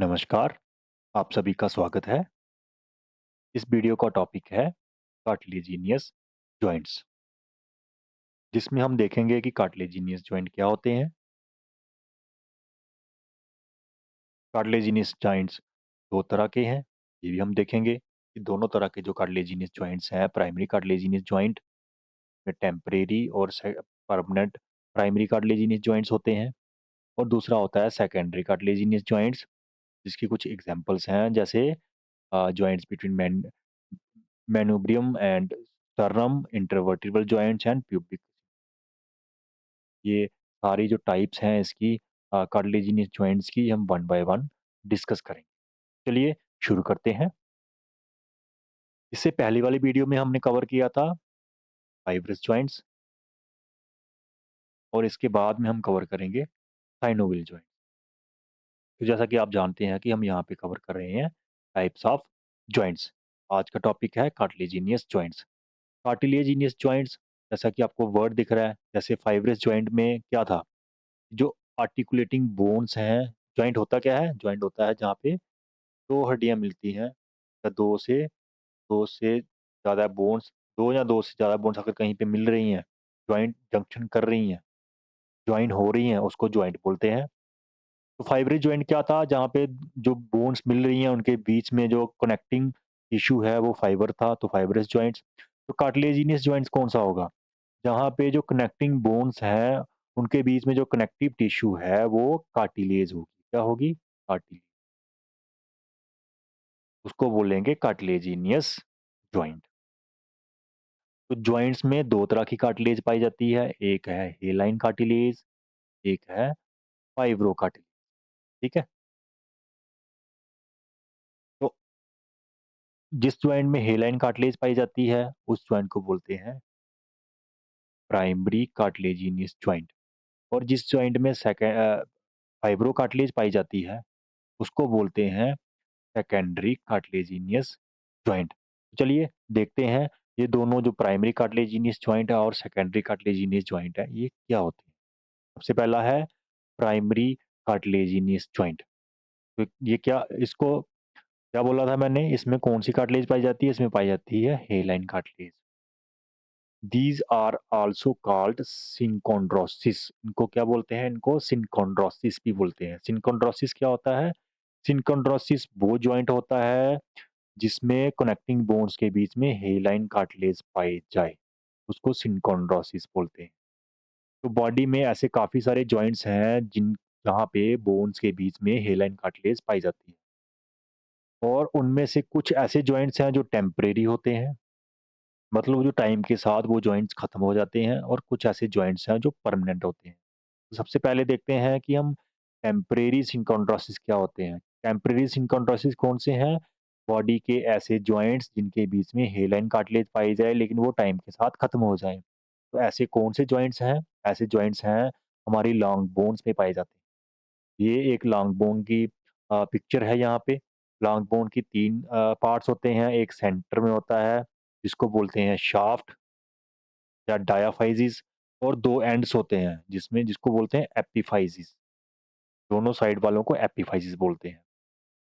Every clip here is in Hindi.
नमस्कार, आप सभी का स्वागत है। इस वीडियो का टॉपिक है कार्टिलेजिनियस जॉइंट्स, जिसमें हम देखेंगे कि कार्टिलेजिनियस जॉइंट क्या होते हैं। कार्टिलेजिनियस जॉइंट्स दो तरह के हैं, ये भी हम देखेंगे कि दोनों तरह के जो कार्टिलेजिनियस जॉइंट्स हैं, प्राइमरी कार्टिलेजिनियस जॉइंट में टेम्परेरी और परमानेंट प्राइमरी कार्टिलेजिनियस जॉइंट्स होते हैं, और दूसरा होता है सेकेंडरी कार्टिलेजिनियस जॉइंट्स, जिसकी कुछ एग्जांपल्स हैं जैसे joints between manubrium and sternum, intervertebral joints and pubic. ये सारी जो टाइप्स हैं इसकी कार्टिलेजिनियस जॉइंट्स की, हम वन बाय वन डिस्कस करेंगे। चलिए शुरू करते हैं। इससे पहली वाली वीडियो में हमने कवर किया था फाइब्रस जॉइंट्स, और इसके बाद में हम कवर करेंगे साइनोवियल जॉइंट। तो जैसा कि आप जानते हैं कि हम यहाँ पे कवर कर रहे हैं टाइप्स ऑफ जॉइंट्स। आज का टॉपिक है कार्टिलेजिनियस जॉइंट्स। कार्टिलेजिनियस जॉइंट्स, जैसा कि आपको वर्ड दिख रहा है, जैसे फाइब्रस जॉइंट में क्या था, जो आर्टिकुलेटिंग बोन्स हैं। जॉइंट होता क्या है? जॉइंट होता है जहाँ पे दो हड्डियां मिलती हैं, या दो से ज़्यादा बोन्स, दो या दो से ज़्यादा बोन्स अगर कहीं पे मिल रही हैं, जॉइंट जंक्शन कर रही हैं, ज्वाइन हो रही हैं, उसको जॉइंट बोलते हैं। तो फाइब्रिल जॉइंट क्या था? जहाँ पे जो बोन्स मिल रही हैं उनके बीच में जो कनेक्टिंग टिश्यू है वो फाइबर था, तो फाइब्रस जॉइंट्स। तो कार्टिलेजिनियस जॉइंट्स कौन सा होगा? जहाँ पे जो कनेक्टिंग बोन्स हैं उनके बीच में जो कनेक्टिव टिश्यू है वो कार्टिलेज होगी। क्या होगी? कार्टिलेज। उसको बोलेंगे कार्टिलेजिनियस जॉइंट। तो जॉइंट्स में दो तरह की कार्टिलेज पाई जाती है, एक है हेलाइन कार्टिलेज, एक है फाइब्रो कार्टिलेज। ठीक है। तो जिस जॉइंट में हेलाइन कार्टिलेज पाई जाती है उस जॉइंट को बोलते हैं प्राइमरी कार्टिलेजिनियस जॉइंट, और जिस जॉइंट में सेकेंड फाइब्रो कार्टिलेज पाई जाती है उसको बोलते हैं सेकेंडरी कार्टिलेजिनियस जॉइंट। चलिए देखते हैं ये दोनों जो प्राइमरी कार्टिलेजिनियस जॉइंट है और सेकेंडरी कार्टिलेजिनियस जॉइंट है ये क्या होते हैं। सबसे पहला है प्राइमरी कार्टिलेजिनियस जॉइंट। तो ये क्या, इसको क्या बोला था मैंने, इसमें कौन सी कार्टिलेज पाई जाती है? इसमें पाई जाती है hyaline cartilage. These are also called synchondrosis. इनको क्या बोलते हैं? इनको सिनकोंड्रोसिस भी बोलते हैं। सिनकोंड्रोसिस क्या होता है? सिनकोंड्रोसिस वो जॉइंट होता है जिसमें कनेक्टिंग बोन्स के बीच में हेलाइन कार्टिलेज पाई जाए, उसको सिनकोंड्रोसिस बोलते हैं। तो बॉडी में ऐसे काफी सारे जॉइंट्स हैं जिन जहाँ पे बोन्स के बीच में हेलाइन कार्टिलेज पाई जाती है, और उनमें से कुछ ऐसे जॉइंट्स हैं जो टेम्परेरी होते हैं, मतलब जो टाइम के साथ वो जॉइंट्स खत्म हो जाते हैं, और कुछ ऐसे जॉइंट्स हैं जो परमानेंट होते हैं। तो सबसे पहले देखते हैं कि हम टेम्परेरी सिनकोंड्रोसिस क्या होते हैं। टेम्परेरी सिनकोंड्रोसिस कौन से हैं? बॉडी के ऐसे जॉइंट्स जिनके बीच में हेलाइन कार्टिलेज पाई जाए लेकिन वो टाइम के साथ खत्म हो जाए। तो ऐसे कौन से जॉइंट्स हैं? ऐसे जॉइंट्स हैं हमारी लॉन्ग बोन्स में पाए जाते हैं। ये एक लॉन्ग बोन की पिक्चर है यहाँ पे। लॉन्ग बोन की तीन पार्ट्स होते हैं, एक सेंटर में होता है जिसको बोलते हैं शाफ्ट या डायाफाइजिस, और दो एंड्स होते हैं जिसमें जिसको बोलते हैं एपिफाइजिस। दोनों साइड वालों को एपिफाइजिस बोलते हैं।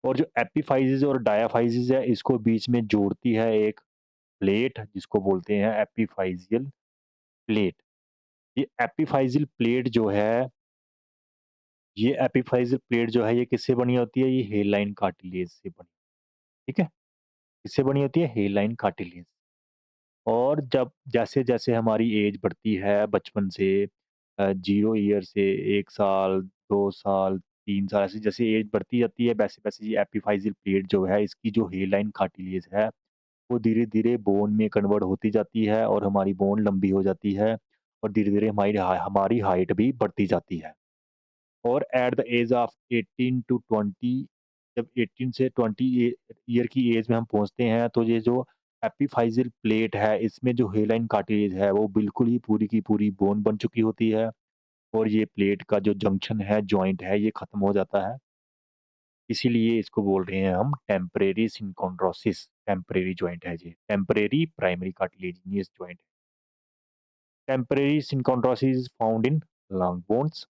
और जो एपिफाइजिस और डायाफाइजिस है इसको बीच में जोड़ती है एक प्लेट जिसको बोलते हैं एपिफाइजियल प्लेट। ये एपिफाइजियल प्लेट जो है, ये एपिफाइजियल प्लेट जो है ये किससे बनी होती है? ये हेलाइन कार्टिलेज से बनी। ठीक है। किससे बनी होती है? Hyaline cartilage. और जब जैसे जैसे हमारी एज बढ़ती है बचपन से, 0 ईयर से 1 साल, 2 साल, 3 साल, ऐसे जैसे एज बढ़ती जाती है वैसे-वैसे ये एपिफाइज़ल प्लेट जो है इसकी जो हेयरलाइन कार्टिलेज है, वो धीरे-धीरे बोन में कन्वर्ट होती जाती है और हमारी बोन लंबी हो जाती है, और धीरे-धीरे हमारी हाइट भी बढ़ती जाती है। और at the age of 18 to 20, जब 18 से 20 ईयर की एज में हम पहुँचते हैं तो ये जो एपिफाइज़ल प्लेट है इसमें जो हेयरलाइन कार्टिलेज है वो बिल्कुल ही पूरी की पूरी बोन बन चुकी होती है, और ये प्लेट का जो जंक्शन है, जॉइंट है, ये खत्म हो जाता है। इसीलिए इसको बोल रहे हैं हम टेम्परेरी सिनकोंड्रोसिस। टेम्परेरी जॉइंट है ये, temporary primary cartilaginous joint. Temporary synchondrosis is found in long bones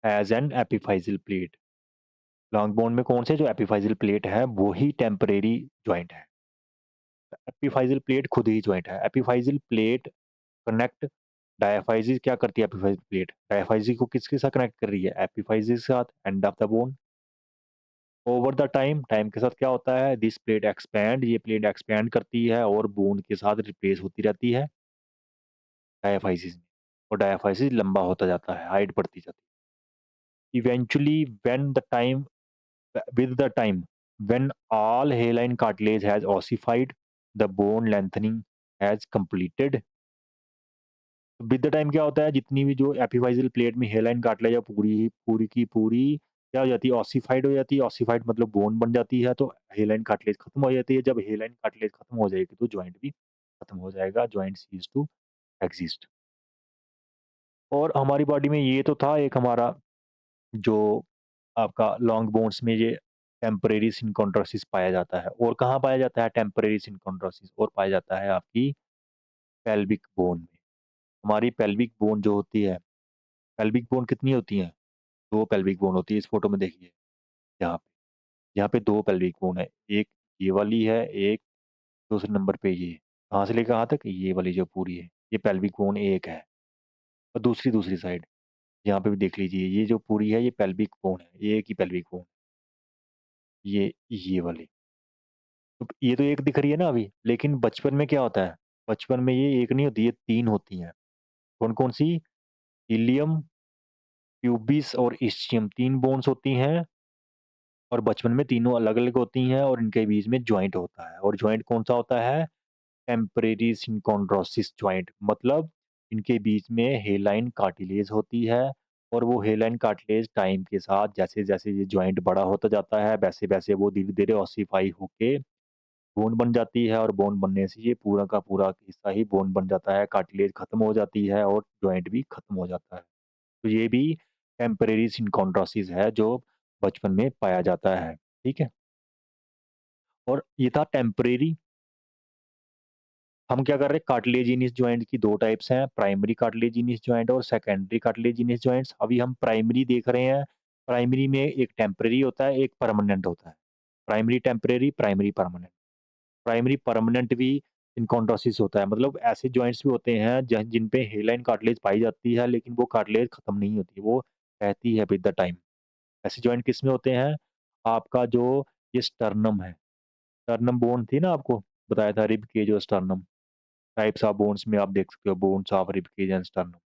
as an epiphyseal plate. Long bone में कौन से जो एपिफाइजल प्लेट है वो ही टेम्परेरी जॉइंट है। एपिफाइजल प्लेट खुद ही जॉइंट है। एपिफाइजल प्लेट कनेक्ट डायाफाइजिस क्या करती है एपिफाइजल प्लेट? डायाफाइजिस को किसके साथ कनेक्ट कर रही है? एपिफाइजिस के साथ, end of the bone. Over the time, time के साथ क्या होता है? दिस प्लेट एक्सपैंड, ये प्लेट एक्सपैंड करती है और बोन के साथ रिप्लेस होती रहती है डायाफाइजिस में। और डायाफाइजिस लंबा होता जाता है, हाइट बढ़ती जाती है। Eventually when the time with the time when all hairline cartilage has ossified, the bone lengthening has completed। With the time क्या होता है? जितनी भी जो एपिफाइजल प्लेट में हेयरलाइन कार्टिलेज है पूरी पूरी की पूरी क्या हो जाती है? ऑसिफाइड हो जाती है। ऑसिफाइड मतलब बोन बन जाती है, तो हेयरलाइन कार्टिलेज खत्म हो जाती है। जब हेयरलाइन कार्टिलेज खत्म हो जाएगी तो जॉइंट भी खत्म हो जाएगा, जॉइंट सीज टू एग्जिस्ट। और हमारी बॉडी में ये तो था एक हमारा जो आपका लॉन्ग बोन्स में ये टेम्परेरी सिनकोंड्रोसिस पाया जाता है। और कहाँ पाया जाता है टेम्परेरी सिनकोंड्रोसिस? और पाया जाता है आपकी पेल्विक बोन में। हमारी पेल्विक बोन जो होती है, पेल्विक बोन कितनी होती है? दो पेल्विक बोन होती है। इस फोटो में देखिए, यहाँ पे, यहाँ पे दो पेल्विक बोन है। एक ये वाली है, एक दूसरे नंबर पे ये। कहाँ से लेकर कहाँ तक? ये वाली जो पूरी है, ये पेल्विक बोन एक है। और दूसरी दूसरी साइड यहाँ पे भी देख लीजिए, ये जो पूरी है ये पेल्विक बोन है, ये एक ही पेल्विक बोन, ये वाली। तो ये तो एक दिख रही है ना अभी, लेकिन बचपन में क्या होता है? बचपन में ये एक नहीं होती, ये तीन होती हैं। कौन कौन सी? इलियम, प्यूबिस और इस्चियम, तीन बोन्स होती हैं। और बचपन में तीनों अलग अलग होती हैं और इनके बीच में ज्वाइंट होता है। और ज्वाइंट कौन सा होता है? Temporary synchondrosis joint. मतलब इनके बीच में हेलाइन कार्टिलेज होती है। और वो हेलाइन कार्टिलेज टाइम के साथ जैसे जैसे ये ज्वाइंट बड़ा होता जाता है वैसे वैसे वो धीरे धीरे ऑसिफाई होके बोन बन जाती है। और बोन बनने से ये पूरा का पूरा हिस्सा ही बोन बन जाता है, कार्टिलेज खत्म हो जाती है और जॉइंट भी खत्म हो जाता है। तो ये भी टेम्परेरी सिनकोंड्रोसिस है जो बचपन में पाया जाता है। ठीक है। और ये था टेम्परेरी। हम क्या कर रहे हैं? कार्टिलेजिनियस जॉइंट की दो टाइप्स हैं, प्राइमरी कार्टिलेजिनियस जॉइंट और सेकेंडरी कार्टिलेजिनियस जॉइंट्स। अभी हम प्राइमरी देख रहे हैं। प्राइमरी में एक टेम्परेरी होता है, एक परमानेंट होता है। Primary temporary, primary permanent. Primary permanent भी इनकॉन्ड्रोसिस होता है। मतलब ऐसे जॉइंट्स भी होते हैं जिन पे हेलाइन कार्टिलेज पाई जाती है लेकिन वो कार्टिलेज खत्म नहीं होती, वो रहती है विद द टाइम। ऐसे जॉइंट किस में होते हैं? आपका जो ये स्टर्नम है, स्टर्नम बोन थी ना, आपको बताया था रिब केज और स्टर्नम टाइप्स ऑफ बोन्स में आप देख सकते हो, bones of rib cage and sternum.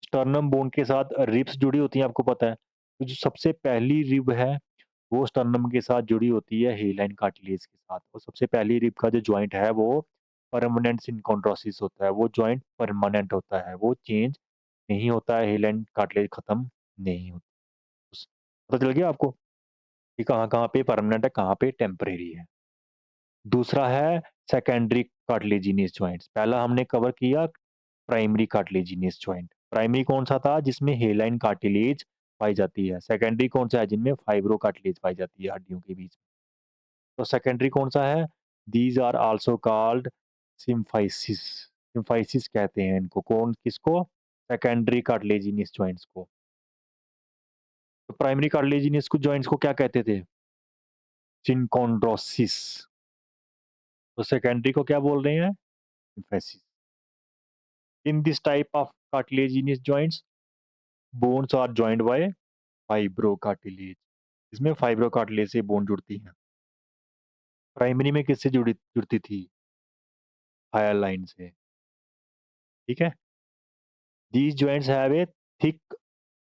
Sternum bone के साथ रिब्स जुड़ी होती हैं, आपको पता है। तो जो सबसे पहली रिब है वो स्टर्नम के साथ जुड़ी होती है हेलाइन कार्टिलेज के साथ। और सबसे पहली रिब का जो जॉइंट है वो परमानेंट सिनकोंड्रोसिस होता है। वो जॉइंट परमानेंट होता है, वो चेंज नहीं होता है, हेलाइन कार्टिलेज खत्म नहीं होती। पता चल गया आपको कि कहाँ कहाँ पे परमानेंट है, कहाँ पे टेम्परेरी है। दूसरा है सेकेंडरी कार्टिलेजिनियस जॉइंट्स। पहला हमने कवर किया प्राइमरी कार्टिलेजिनियस जॉइंट। प्राइमरी कौन सा था? जिसमें हेलाइन कार्टिलेज पाई जाती है। सेकेंडरी कौन सा है? जिनमें फाइब्रो कार्टिलेज पाई जाती है हड्डियों के बीच में। तो सेकेंडरी कौन सा है? These are also called symphysis. Symphysis कहते हैं इनको। कौन किसको? सेकेंडरी कार्टिलेजिनियस जॉइंट्स को। तो प्राइमरी कार्टिलेजिनियस को जॉइंट्स को क्या कहते थे? सिनकोंड्रोसिस। तो सेकेंडरी को क्या बोल रहे हैं? Symphysis. In this type of cartilaginous joints bones are joined by fibro cartilage. इसमें फाइब्रो कार्टिलेज से बोन जुड़ती है। प्राइमरी में किससे जुड़ती थी? हायर लाइन से। ठीक है। These joints have a thick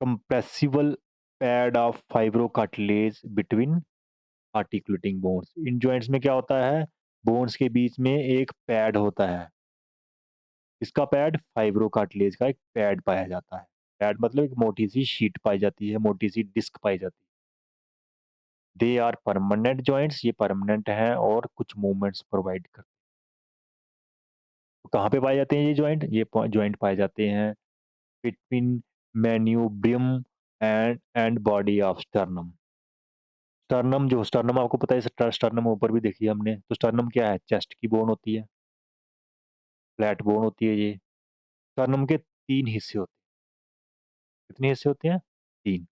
compressible pad of fibrocartilage between articulating bones। In joints में क्या होता है? बोन्स के बीच में एक पैड होता है। इसका पैड फाइब्रोकार्टिलेज का एक पैड पाया जाता है। पैड मतलब एक मोटी सी शीट पाई जाती है, मोटी सी डिस्क पाई जाती है। दे आर परमानेंट जॉइंट्स, ये परमानेंट हैं और कुछ मूवमेंट्स प्रोवाइड करते हैं। कहाँ पे पाए जाते हैं ये जॉइंट? ये जॉइंट पाए जाते हैं between manubrium and body of sternum. Sternum जो स्टर्नम आपको पता है, स्टर्नम ऊपर भी देखी है हमने। तो स्टर्नम क्या है? चेस्ट की बोन होती है, फ्लैट बोन होती है ये। स्टर्नम के तीन हिस्से होते हैं। कितने हिस्से होते हैं? तीन।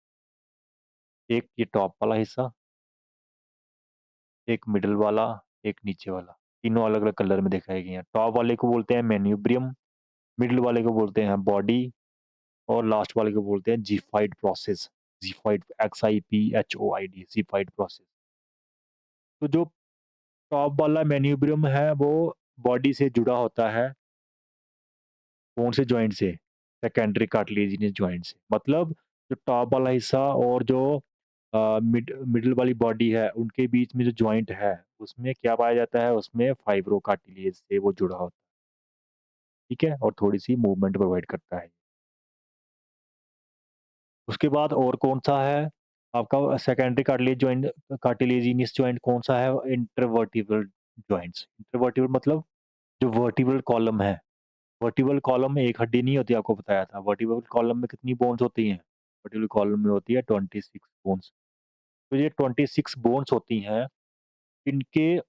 एक ये टॉप वाला हिस्सा, एक मिडल वाला, एक नीचे वाला। तीनों अलग-अलग कलर में दिखाए गए हैं। टॉप वाले को बोलते हैं मैन्यूब्रियम, मिडल वाले को बोलते हैं बॉडी और लास्ट वाले को बोलते हैं xiphoid process. Xiphoid XIPHOID xiphoid process. तो जो टॉप वाला मैन्यूब्रियम है वो बॉडी से जुड़ा होता है, कौन से जॉइंट से? सेकेंडरी कार्टिलेजिनस जॉइंट से। मतलब जो टॉप वाला हिस्सा और जो मिडल वाली बॉडी है, उनके बीच में जो जॉइंट है, उसमें क्या पाया जाता है? उसमें फाइब्रोकार्टिलेज से वो जुड़ा होता है, ठीक है? और थोड़ी-सी मूवमेंट प्रोवाइड करता है। उसके बाद और कौन-सा है? आपका सेकेंडरी कार्टिलेजिनस जॉइंट कौन-सा है? Intervertebral joints. इंटरवर्टिब्रल मतलब जो वर्टिब्रल कॉलम है। वर्टिब्रल कॉलम में एक हड्डी नहीं होती, आपको बताया था। वर्टिब्रल कॉलम में कितनी बोन्स होती हैं? वर्टिब्रल कॉलम में होती है 26 बोन्स। तो ये 26 बोन्स होती हैं, इनके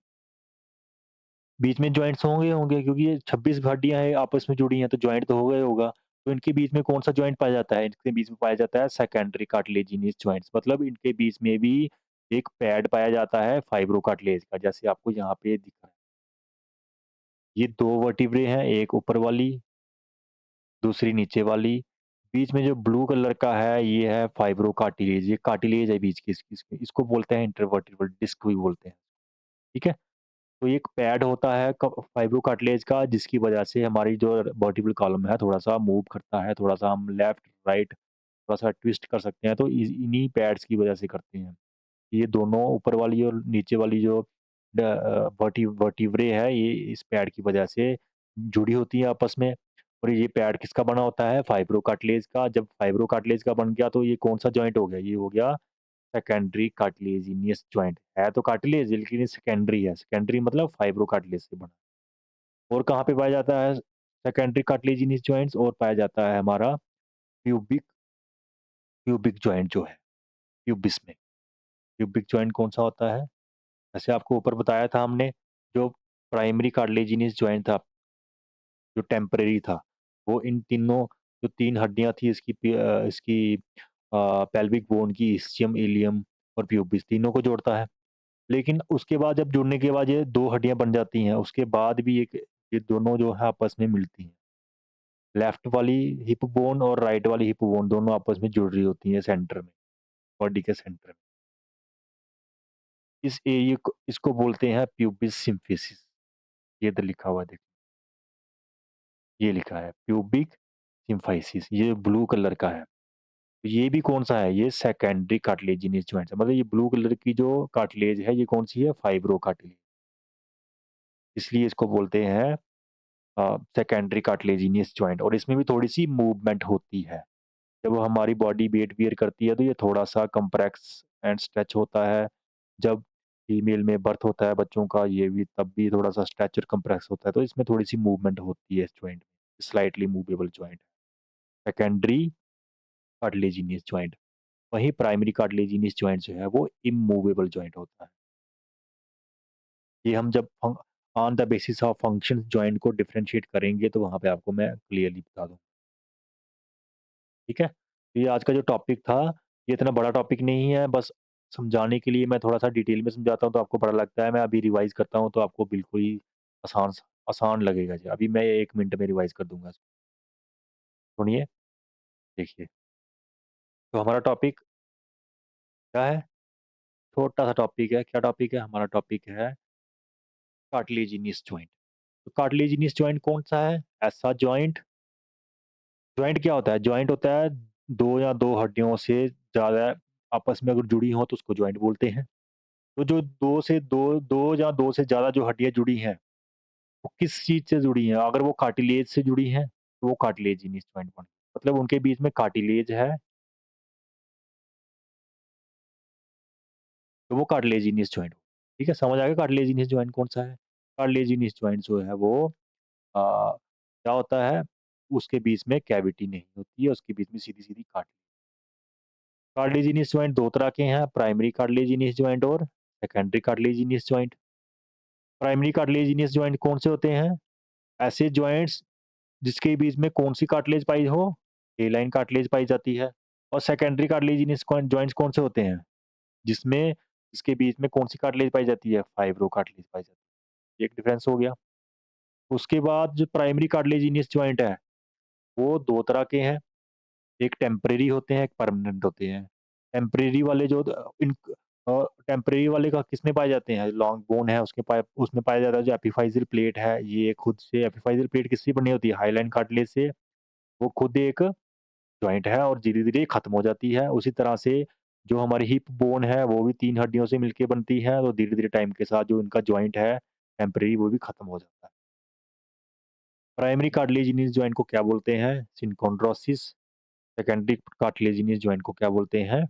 बीच में जॉइंट्स होंगे होंगे क्योंकि ये 26 हड्डियाँ हैं आपस में जुड़ी हैं, तो जॉइंट तो होगा ही होगा। तो इनके बीच में कौन-सा जॉइंट पाया जाता है? इनके बीच में पाया जाता है सेकेंडरी कार्टिलेजिनस जॉइंट्स। मतलब इनके बीच में भी एक पैड पाया जाता है फाइब्रोकार्टिलेज का, जैसे आपको यहाँ पे दिख रहा है। ये 2 वर्टिब्रे हैं, एक ऊपर वाली, दूसरी नीचे वाली। बीच में जो ब्लू कलर का है, ये है फाइब्रोकार्टिलेज। ये कार्टिलेज है बीच की इसकी इसको बोलते हैं इंटरवर्टिब्रल डिस्क भी बोलते हैं, ठीक है? तो एक पैड होता है फाइब्रोकार्टिलेज का, जिसकी वजह से हमारी जो वर्टिब्रल कॉलम है थोड़ा-सा मूव करता है, थोड़ा-सा हम लेफ्ट, राइट थोड़ा-सा ट्विस्ट कर सकते हैं, तो इन्हीं पैड्स की वजह से करते हैं। ये दोनों ऊपर वाली और नीचे वाली जो वर्टिब्रे है, ये इस पैड की वजह से जुड़ी होती है आपस में। और ये पैड किसका बना होता है? फाइब्रोकार्टिलेज का। जब फाइब्रोकार्टिलेज का बन गया तो ये कौन-सा जॉइंट हो गया? ये हो गया सेकेंडरी कार्टिलेजिनियस जॉइंट। है तो कार्टिलेज लेकिन ये सेकेंडरी है। सेकेंडरी मतलब फाइब्रोकार्टिलेज से बना। और कहाँ पे पाया जाता है सेकेंडरी कार्टिलेजिनियस जॉइंट्स? और पाया जाता है हमारा प्यूबिक प्यूबिक जॉइंट जो है, प्यूबिस में। प्यूबिक जॉइंट कौन-सा होता है? जैसे आपको ऊपर बताया था हमने, जो प्राइमरी कार्टिलेजिनस जॉइंट था, जो टेम्परेरी था, वो इन तीनों जो 3 हड्डियाँ थी इसकी पेल्विक बोन की इस्चियम, इलियम और प्यूबिस तीनों को जोड़ता है। लेकिन उसके बाद जब जुड़ने के बाद ये 2 हड्डियाँ बन जाती हैं, उसके बाद भी एक ये दोनों जो है आपस में मिलती हैं। लेफ्ट वाली हिप बोन और राइट वाली हिप बोन दोनों आपस में जुड़ रही होती हैं सेंटर में, बॉडी के सेंटर में। इस एरिया को इसको बोलते हैं प्यूबिस सिम्फिसिस। ये इधर लिखा हुआ है देखिए, ये लिखा है प्यूबिक सिम्फाइसिस, ये ब्लू कलर का है। ये भी कौन-सा है? ये सेकेंडरी कार्टिलेजिनस जॉइंट्स है। मतलब ये ब्लू कलर की जो कार्टिलेज है, ये कौन-सी है? Fibro cartilage. इसलिए इसको बोलते हैं सेकेंडरी कार्टिलेजिनस जॉइंट। और इसमें भी थोड़ी-सी मूवमेंट होती है। जब हमारी बॉडी वेट बियर करती है, तो ये थोड़ा-सा कंप्रेस एंड स्ट्रेच होता है। जब फीमेल में बर्थ होता है बच्चों का, ये भी तब भी थोड़ा-सा स्ट्रेच और कंप्रेस होता है। तो इसमें थोड़ी-सी मूवमेंट होती है इस जॉइंट में। Slightly movable joint, secondary cartilaginous joint. वहीं प्राइमरी कार्टिलेजिनस जॉइंट जो है वो इमूवेबल जॉइंट होता है। ये हम जब on the basis of function joint को डिफरेंशिएट करेंगे तो वहाँ पे आपको मैं क्लियरली बता दूँगा। ठीक है? तो ये आज का जो टॉपिक था, ये इतना बड़ा टॉपिक नहीं है, बस समझाने के लिए मैं थोड़ा-सा डिटेल में समझाता हूँ तो आपको बड़ा लगता है, मैं अभी रिवाइज़ करता हूँ तो आपको बिल्कुल ही आसान लगेगा जी। अभी मैं 1 मिनट में रिवाइज़ कर दूँगा इसको। सुनिए, देखिए। तो हमारा टॉपिक क्या है? छोटा-सा टॉपिक है, क्या टॉपिक है? हमारा टॉपिक है कार्टिलेजिनस जॉइंट। तो कार्टिलेजिनस जॉइंट कौन-सा है? ऐसा जॉइंट जॉइंट क्या होता है? जॉइंट होता है 2 या 2 हड्डियों से ज़्यादा आपस में अगर जुड़ी हों तो उसको जॉइंट बोलते हैं। तो जो 2 या 2 से ज़्यादा जो हड्डियाँ जुड़ी हैं, वो किस चीज़ से जुड़ी हैं? अगर वो कार्टिलेज से जुड़ी हैं, तो वो कार्टिलेजिनस जॉइंट बन मतलब उनके बीच में कार्टिलेज है, तो वो कार्टिलेजिनस जॉइंट। ठीक है? समझ आ गया कार्टिलेजिनस जॉइंट कौन-सा है? कार्टिलेजिनस जॉइंट जो है वो क्या होता है? उसके बीच में कैविटी नहीं होती है, उसके बीच में सीधी-सीधी कार्टिलेजिनस जॉइंट 2 तरह के हैं, प्राइमरी कार्टिलेजिनस जॉइंट और secondary cartilaginous joint. Primary cartilaginous joint कौन से होते हैं? ऐसे जॉइंट्स जिसके बीच में कौन-सी कार्टिलेज पाई हो? ए लाइन कार्टिलेज पाई जाती है। और सेकेंडरी कार्टिलेजिनस जॉइंट्स कौन से होते हैं? जिसमें इसके बीच में कौन-सी कार्टिलेज पाई जाती है? फाइब्रो कार्टिलेज पाई जाती है। एक डिफरेंस हो गया। उसके बाद जो प्राइमरी कार्टिलेजिनियस जॉइंट है, वो 2 तरह के हैं। एक टेम्परेरी होते हैं, एक परमानेंट होते हैं। टेम्परेरी वाले जो टेम्परेरी वाले का किसमें पाए जाते हैं? लॉन्ग बोन है उसके उसमें पाया जाता है जो एपिफाइज़ल प्लेट है, ये खुद से एपिफाइज़ल प्लेट किससे बनी होती है? हाइलाइन कार्टिलेज से। वो खुद एक जॉइंट है और धीरे-धीरे खत्म हो जाती है। उसी तरह से जो हमारी हिप बोन है, वो भी 3 हड्डियों से मिलके बनती है, तो धीरे-धीरे टाइम के साथ जो उनका जॉइंट है टेम्परेरी, वो भी खत्म हो जाता है। प्राइमरी कार्टिलेजिनियस जॉइंट को क्या बोलते हैं? सिनकोंड्रोसिस। सेकेंडरी कार्टिलेजिनियस जॉइंट को क्या बोलते हैं?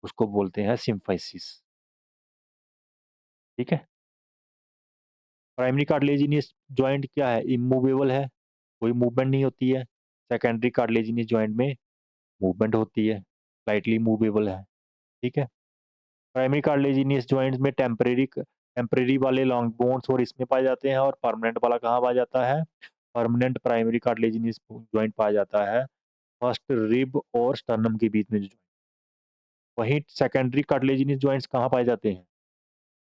उसको बोलते हैं सिम्फाइसिस। ठीक है? प्राइमरी कार्टिलेजिनियस जॉइंट क्या है? इमूवेबल है, कोई मूवमेंट नहीं होती है। सेकेंडरी कार्टिलेजिनियस जॉइंट में मूवमेंट होती है, स्लाइटली मूवेबल है। ठीक है? प्राइमरी कार्टिलेजिनियस जॉइंट्स में टेम्परेरी वाले लॉन्ग बोन्स और इसमें पाए जाते हैं, और परमानेंट वाला कहाँ पाया जाता है? परमानेंट प्राइमरी कार्टिलेजिनियस जॉइंट पाया जाता है फर्स्ट रिब और स्टर्नम के बीच में जो। वहीं सेकेंडरी कार्टिलेजिनस जॉइंट्स कहाँ पाए जाते हैं?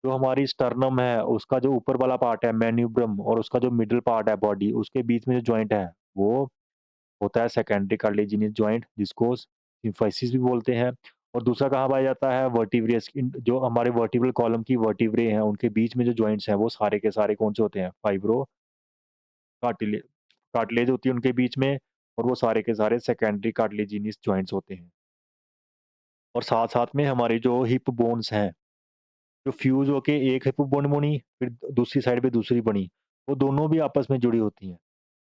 जो हमारी स्टर्नम है, उसका जो ऊपर वाला पार्ट है मैन्यूब्रम, और उसका जो मिडल पार्ट है बॉडी, उसके बीच में जो जॉइंट है, वो होता है सेकेंडरी कार्टिलेजिनस जॉइंट, जिसको सिम्फाइसिस भी बोलते हैं। और दूसरा कहाँ पाया जाता है? वर्टिब्रेस जो हमारे वर्टिब्रल कॉलम की वर्टिब्रे हैं, उनके बीच में जो जॉइंट्स हैं, वो सारे के सारे कौन से होते हैं? फाइब्रो कार्टिलेज कार्टिलेज होती है उनके बीच में, और वो सारे के सारे सेकेंडरी कार्टिलेजिनस जॉइंट्स होते हैं। और साथ-साथ में हमारे जो हिप बोन्स हैं, जो फ्यूज़ होके एक हिप बोन बनी, फिर दूसरी साइड पे दूसरी बनी, वो दोनों भी आपस में जुड़ी होती हैं।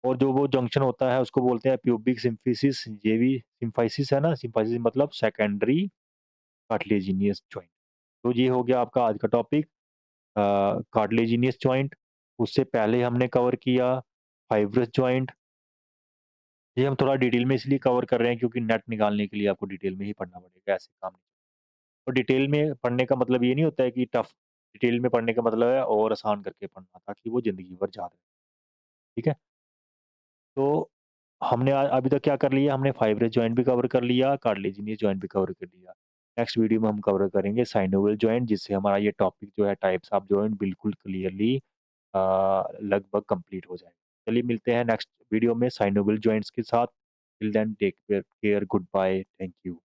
और जो वो जंक्शन होता है उसको बोलते हैं प्यूबिक सिम्फिसिस, ये भी सिम्फाइसिस है ना, सिम्फाइसिस मतलब सेकेंडरी कार्टिलेजिनियस जॉइंट। तो ये हो गया आपका आज का टॉपिक कार्टिलेजिनियस जॉइंट। उससे पहले हमने कवर किया फाइब्रस जॉइंट। ये हम थोड़ा डिटेल में इसलिए कवर कर रहे हैं क्योंकि नेट निकालने के लिए आपको डिटेल में ही पढ़ना पड़ेगा, ऐसे काम नहीं। और डिटेल में पढ़ने का मतलब ये नहीं होता है कि टफ, डिटेल में पढ़ने का मतलब है और आसान करके पढ़ना ताकि वो ज़िंदगी भर याद रहे। ठीक है? तो हमने अभी तक क्या कर लिया? हमने फाइब्रस जॉइंट भी कवर कर लिया, कार्टिलेजिनियस जॉइंट भी कवर कर लिया। नेक्स्ट वीडियो में हम कवर करेंगे साइनोवियल जॉइंट, जिससे हमारा ये टॉपिक जो है टाइप्स ऑफ जॉइंट बिल्कुल क्लियरली अ, लगभग कंप्लीट हो जाएगा। चलिए मिलते हैं नेक्स्ट वीडियो में साइनोवियल जॉइंट्स के साथ। Till then take care, good bye, thank you.